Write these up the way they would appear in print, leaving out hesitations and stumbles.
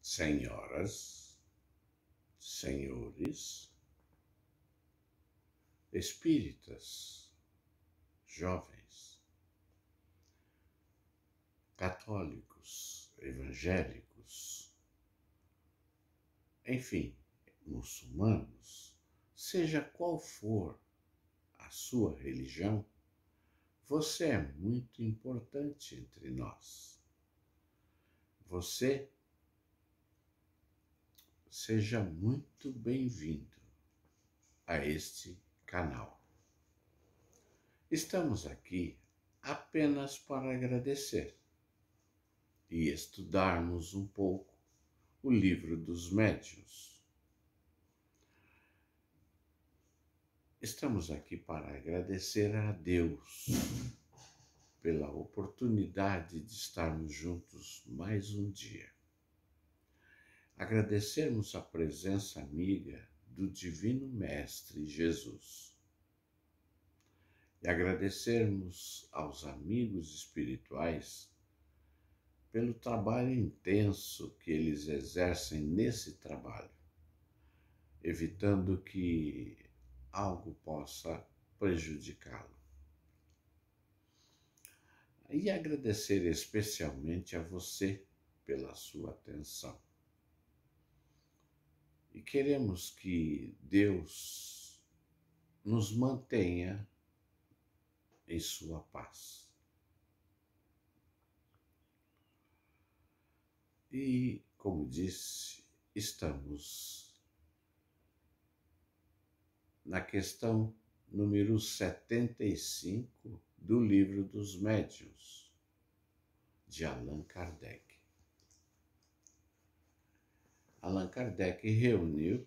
Senhoras, senhores, espíritas, jovens, católicos, evangélicos, enfim, muçulmanos, seja qual for a sua religião, você é muito importante entre nós. Você seja muito bem-vindo a este canal. Estamos aqui apenas para agradecer e estudarmos um pouco o livro dos médiuns. Estamos aqui para agradecer a Deus pela oportunidade de estarmos juntos mais um dia. Agradecermos a presença amiga do Divino Mestre Jesus. E agradecermos aos amigos espirituais pelo trabalho intenso que eles exercem nesse trabalho, evitando que algo possa prejudicá-lo. E agradecer especialmente a você pela sua atenção. E queremos que Deus nos mantenha em sua paz. E, como disse, estamos na questão número 75 do Livro dos Médiuns, de Allan Kardec. Allan Kardec reuniu,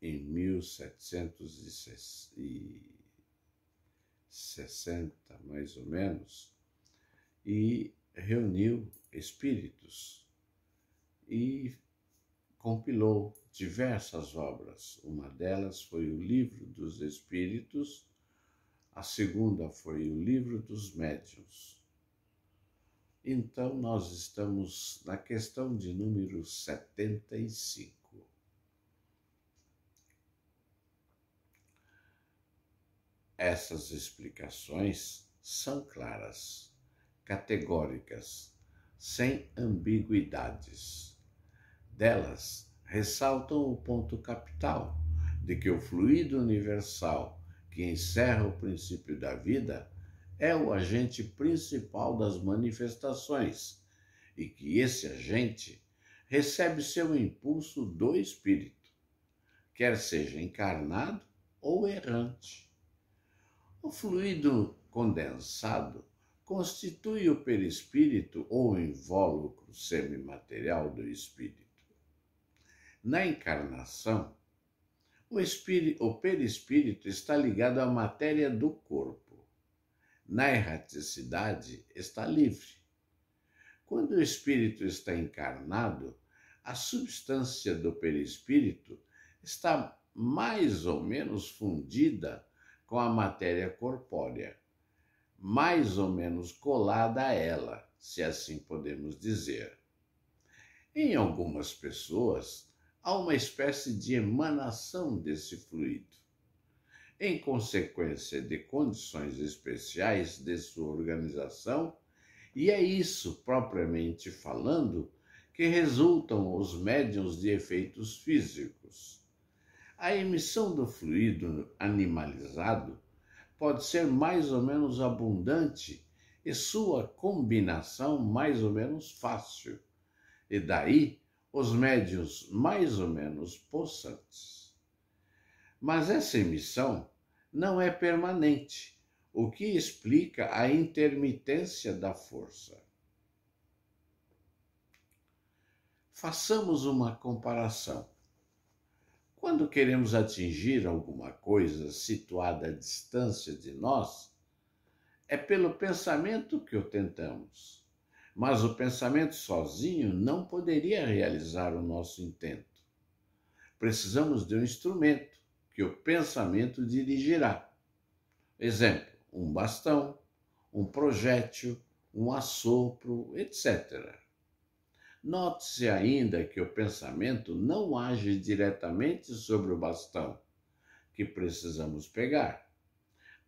em 1760, mais ou menos, e reuniu espíritos e compilou diversas obras. Uma delas foi o Livro dos Espíritos, a segunda foi o Livro dos Médiuns. Então, nós estamos na questão de número 75. Essas explicações são claras, categóricas, sem ambiguidades. Delas, ressaltam o ponto capital de que o fluido universal que encerra o princípio da vida é o agente principal das manifestações e que esse agente recebe seu impulso do espírito, quer seja encarnado ou errante. O fluido condensado constitui o perispírito ou invólucro semimaterial do espírito. Na encarnação, o perispírito está ligado à matéria do corpo. Na erraticidade, está livre. Quando o espírito está encarnado, a substância do perispírito está mais ou menos fundida com a matéria corpórea, mais ou menos colada a ela, se assim podemos dizer. Em algumas pessoas, há uma espécie de emanação desse fluido, em consequência de condições especiais de sua organização, e é isso, propriamente falando, que resultam os médiuns de efeitos físicos. A emissão do fluido animalizado pode ser mais ou menos abundante e sua combinação mais ou menos fácil, e daí os médiuns mais ou menos possantes. Mas essa emissão não é permanente, o que explica a intermitência da força. Façamos uma comparação. Quando queremos atingir alguma coisa situada à distância de nós, é pelo pensamento que o tentamos. Mas o pensamento sozinho não poderia realizar o nosso intento. Precisamos de um instrumento que o pensamento dirigirá. Exemplo, um bastão, um projétil, um assopro, etc. Note-se ainda que o pensamento não age diretamente sobre o bastão que precisamos pegar.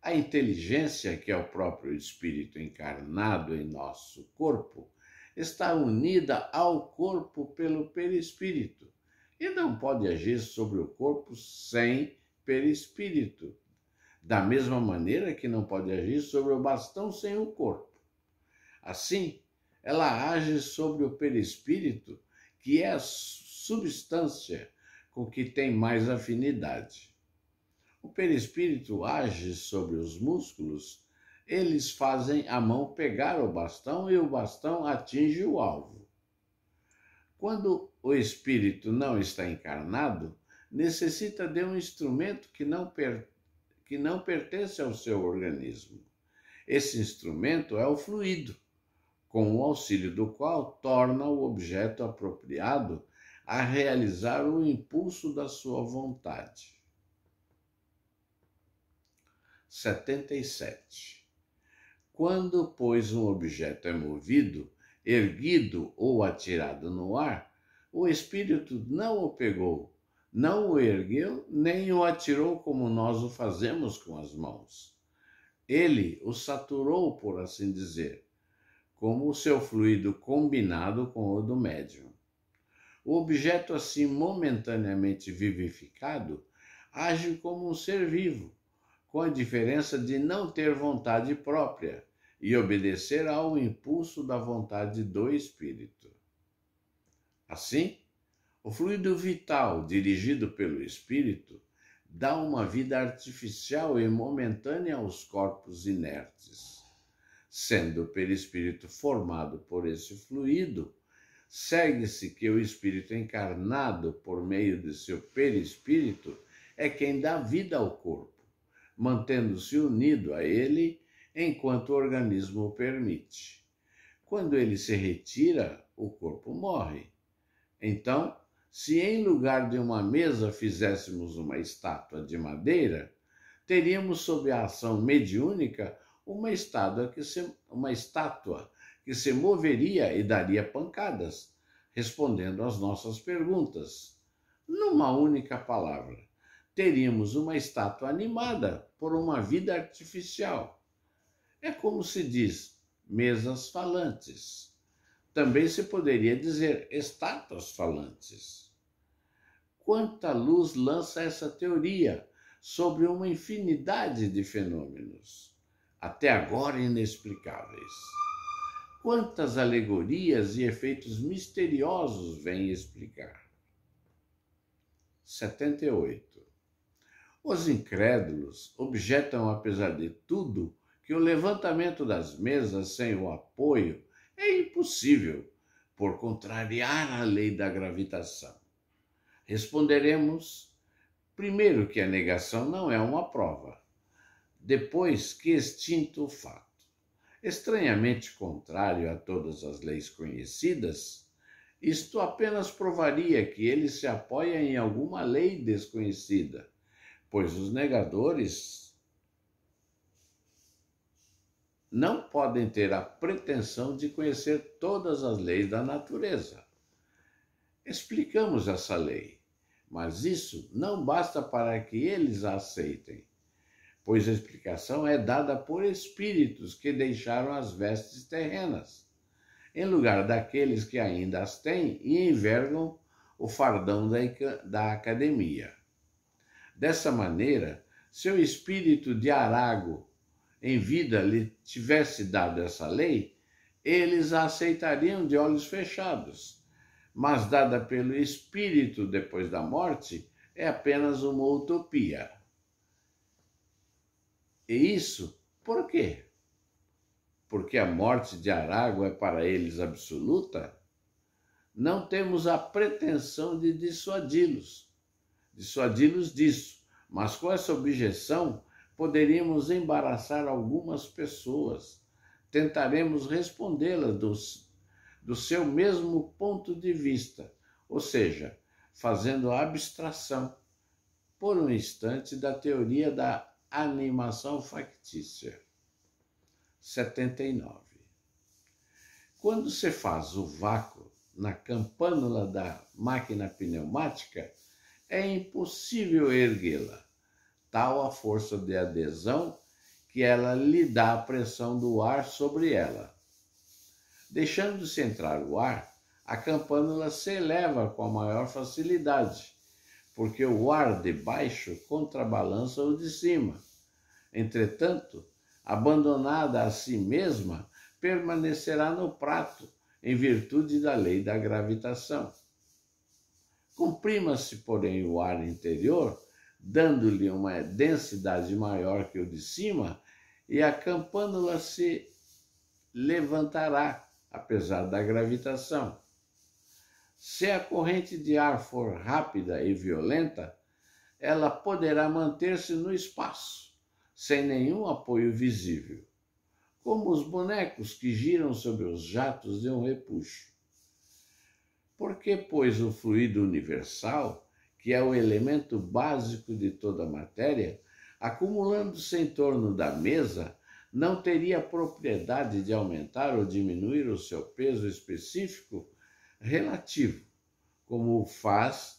A inteligência, que é o próprio espírito encarnado em nosso corpo, está unida ao corpo pelo perispírito e não pode agir sobre o corpo sem perispírito, da mesma maneira que não pode agir sobre o bastão sem o corpo. Assim, ela age sobre o perispírito, que é a substância com que tem mais afinidade. O perispírito age sobre os músculos, eles fazem a mão pegar o bastão e o bastão atinge o alvo. Quando o espírito não está encarnado, necessita de um instrumento que não pertence ao seu organismo. Esse instrumento é o fluido, com o auxílio do qual torna o objeto apropriado a realizar o impulso da sua vontade. 77. Quando, pois, um objeto é movido, erguido ou atirado no ar, o espírito não o pegou, não o ergueu, nem o atirou como nós o fazemos com as mãos. Ele o saturou, por assim dizer, como o seu fluido combinado com o do médium. O objeto assim momentaneamente vivificado age como um ser vivo, com a diferença de não ter vontade própria e obedecer ao impulso da vontade do espírito. Assim, o fluido vital dirigido pelo espírito dá uma vida artificial e momentânea aos corpos inertes. Sendo o perispírito formado por esse fluido, segue-se que o espírito encarnado por meio de seu perispírito é quem dá vida ao corpo, mantendo-se unido a ele enquanto o organismo o permite. Quando ele se retira, o corpo morre. Então, se em lugar de uma mesa fizéssemos uma estátua de madeira, teríamos sob a ação mediúnica uma estátua que se moveria e daria pancadas, respondendo às nossas perguntas. Numa única palavra, teríamos uma estátua animada por uma vida artificial. É como se diz, mesas falantes. Também se poderia dizer estátuas falantes. Quanta luz lança essa teoria sobre uma infinidade de fenômenos, até agora inexplicáveis. Quantas alegorias e efeitos misteriosos vem explicar. 78. Os incrédulos objetam, apesar de tudo, que o levantamento das mesas sem o apoio é impossível, por contrariar a lei da gravitação. Responderemos, primeiro, que a negação não é uma prova, depois que extinto o fato. Estranhamente contrário a todas as leis conhecidas, isto apenas provaria que ele se apoia em alguma lei desconhecida, pois os negadores não podem ter a pretensão de conhecer todas as leis da natureza. Explicamos essa lei, mas isso não basta para que eles a aceitem, pois a explicação é dada por espíritos que deixaram as vestes terrenas, em lugar daqueles que ainda as têm e envergam o fardão da academia. Dessa maneira, se o espírito de Arago em vida lhe tivesse dado essa lei, eles a aceitariam de olhos fechados, mas dada pelo espírito depois da morte, é apenas uma utopia. E isso por quê? Porque a morte de Arago é para eles absoluta? Não temos a pretensão de dissuadi-los disso, mas com essa objeção poderíamos embaraçar algumas pessoas. Tentaremos respondê-las do seu mesmo ponto de vista, ou seja, fazendo a abstração, por um instante, da teoria da animação factícia. 79. Quando se faz o vácuo na campânula da máquina pneumática, é impossível erguê-la, tal a força de adesão que ela lhe dá a pressão do ar sobre ela. Deixando-se entrar o ar, a campânula se eleva com a maior facilidade, porque o ar de baixo contrabalança o de cima. Entretanto, abandonada a si mesma, permanecerá no prato, em virtude da lei da gravitação. Comprima-se, porém, o ar interior, dando-lhe uma densidade maior que o de cima, e a campânula se levantará, apesar da gravitação. Se a corrente de ar for rápida e violenta, ela poderá manter-se no espaço, sem nenhum apoio visível, como os bonecos que giram sobre os jatos de um repuxo. Porque, pois, o fluido universal, que é o elemento básico de toda a matéria, acumulando-se em torno da mesa, não teria a propriedade de aumentar ou diminuir o seu peso específico relativo, como faz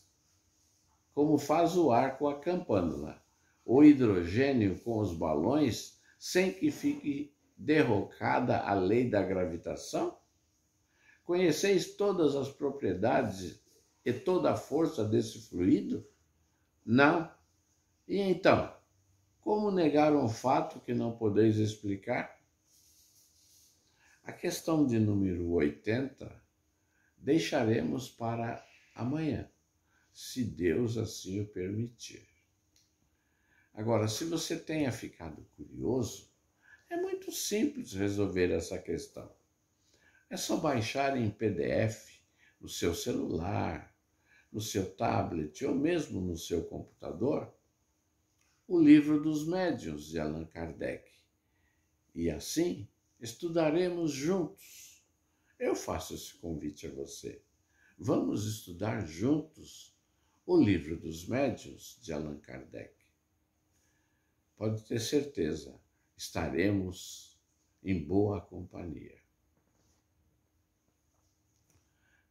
o ar com a campânula, o hidrogênio com os balões, sem que fique derrocada a lei da gravitação? Conheceis todas as propriedades e toda a força desse fluido? Não? E então, como negar um fato que não podeis explicar? A questão de número 80 deixaremos para amanhã, se Deus assim o permitir. Agora, se você tenha ficado curioso, é muito simples resolver essa questão. É só baixar em PDF no seu celular, no seu tablet ou mesmo no seu computador o Livro dos Médiuns de Allan Kardec. E assim estudaremos juntos. Eu faço esse convite a você. Vamos estudar juntos o Livro dos Médiuns de Allan Kardec. Pode ter certeza, estaremos em boa companhia.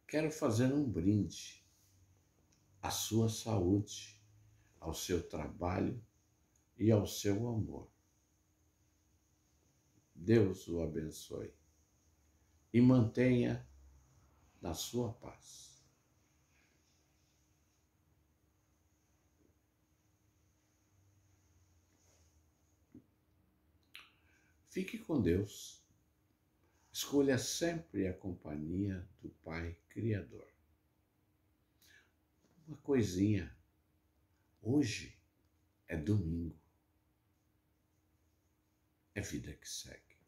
Quero fazer um brinde à sua saúde, ao seu trabalho e ao seu amor. Deus o abençoe e mantenha na sua paz. Fique com Deus. Escolha sempre a companhia do Pai Criador. Uma coisinha. Hoje é domingo. É vida que segue.